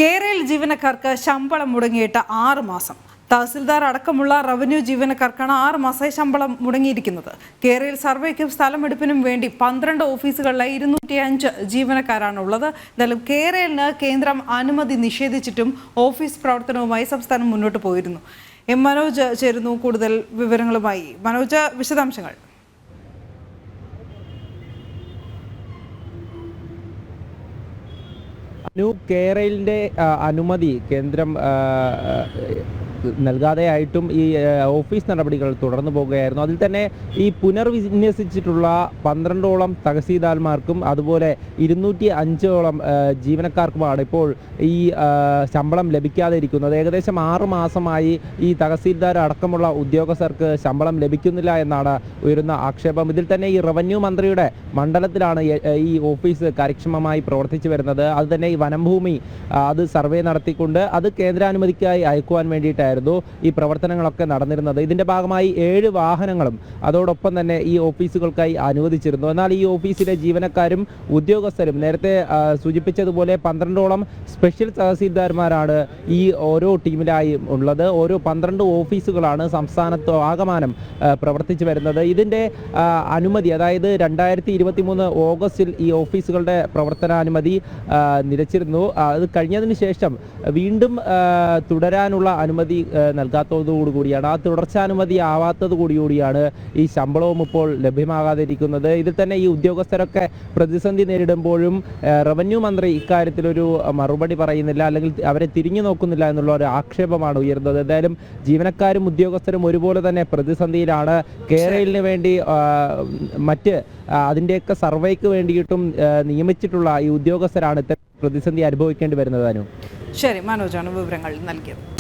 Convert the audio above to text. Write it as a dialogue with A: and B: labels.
A: കേരള ജീവനക്കാർക്ക് ശമ്പളം മുടങ്ങിയിട്ട് 6 മാസം. തഹസിൽദാർ അടക്കമുള്ള റവന്യൂ ജീവനക്കാർക്കാണ് 6 മാസമായി ശമ്പളം മുടങ്ങിയിരിക്കുന്നത്. കേരള സർവേക്കും സ്ഥലമെടുപ്പിനും വേണ്ടി 12 ഓഫീസുകളിലെ 205 ജീവനക്കാരാണ് ഉള്ളത്. എന്തായാലും കേരളിന് കേന്ദ്രം അനുമതി നിഷേധിച്ചിട്ടും ഓഫീസ് പ്രവർത്തനവുമായി സംസ്ഥാനം മുന്നോട്ട് പോയിരുന്നു. മനോജ് ചേരുന്നു കൂടുതൽ വിവരങ്ങളുമായി. മനോജ്, വിശദാംശങ്ങൾ.
B: കേരളിന്റെ അനുമതി കേന്ദ്രം നൽകാതെയായിട്ടും ഈ ഓഫീസ് നടപടികൾ തുടർന്നു പോകുകയായിരുന്നു. അതിൽ തന്നെ ഈ പുനർവിന്യസിച്ചിട്ടുള്ള 12ഓളം തഹസീൽദാർമാർക്കും അതുപോലെ 205ഓളം ജീവനക്കാർക്കുമാണ് ഇപ്പോൾ ഈ ശമ്പളം ലഭിക്കാതെ ഇരിക്കുന്നത്. ഏകദേശം 6 മാസമായി ഈ തഹസീൽദാർ അടക്കമുള്ള ഉദ്യോഗസ്ഥർക്ക് ശമ്പളം ലഭിക്കുന്നില്ല എന്നാണ് ഉയരുന്ന ആക്ഷേപം. ഇതിൽ തന്നെ ഈ റവന്യൂ മന്ത്രിയുടെ മണ്ഡലത്തിലാണ് ഈ ഓഫീസ് കാര്യക്ഷമമായി പ്രവർത്തിച്ചു വരുന്നത്. അത് തന്നെ ഈ വനംഭൂമി അത് സർവേ നടത്തിക്കൊണ്ട് അത് കേന്ദ്രാനുമതിക്കായി അയക്കുവാൻ വേണ്ടിയിട്ടായിരുന്നു ഈ പ്രവർത്തനങ്ങളൊക്കെ നടന്നിരുന്നത്. ഇതിന്റെ ഭാഗമായി 7 വാഹനങ്ങളും അതോടൊപ്പം തന്നെ ഈ ഓഫീസുകൾക്കായി അനുവദിച്ചിരുന്നു. എന്നാൽ ഈ ഓഫീസിലെ ജീവനക്കാരും ഉദ്യോഗസ്ഥരും നേരത്തെ സൂചിപ്പിച്ചതുപോലെ 12ഓളം സ്പെഷ്യൽ തഹസീൽദാർമാരാണ് ഈ ഓരോ ടീമിലായി ഉള്ളത്. ഓരോ 12 ഓഫീസുകളാണ് സംസ്ഥാനത്ത് ആകമാനം പ്രവർത്തിച്ചു വരുന്നത്. ഇതിന്റെ അനുമതി, അതായത് 2023 ഓഗസ്റ്റിൽ ഈ ഓഫീസുകളുടെ പ്രവർത്തനാനുമതി നിലച്ചിരുന്നു. അത് കഴിഞ്ഞതിന് ശേഷം വീണ്ടും തുടരാനുള്ള അനുമതി നൽകാത്തതോടുകൂടിയാണ്, ആ തുടർച്ചാനുമതി ആവാത്തത് കൂടിയാണ് ഈ ശമ്പളവും ഇപ്പോൾ ലഭ്യമാകാതെ ഇരിക്കുന്നത്. ഇതിൽ തന്നെ ഈ ഉദ്യോഗസ്ഥരൊക്കെ പ്രതിസന്ധി നേരിടുമ്പോഴും റവന്യൂ മന്ത്രി ഇക്കാര്യത്തിലൊരു മറുപടി പറയുന്നില്ല, അല്ലെങ്കിൽ അവരെ തിരിഞ്ഞു നോക്കുന്നില്ല എന്നുള്ള ഒരു ആക്ഷേപമാണ് ഉയർന്നത്. എന്തായാലും ജീവനക്കാരും ഉദ്യോഗസ്ഥരും ഒരുപോലെ തന്നെ പ്രതിസന്ധിയിലാണ്. കേരളിന് വേണ്ടി മറ്റ് അതിൻ്റെയൊക്കെ സർവേക്ക് വേണ്ടിയിട്ടും നിയമിച്ചിട്ടുള്ള ഈ ഉദ്യോഗസ്ഥരാണ് ഇത്തരം പ്രതിസന്ധി അനുഭവിക്കേണ്ടി വരുന്നത്.
A: ശരി, മനോജാണ് വിവരങ്ങൾ നൽകിയത്.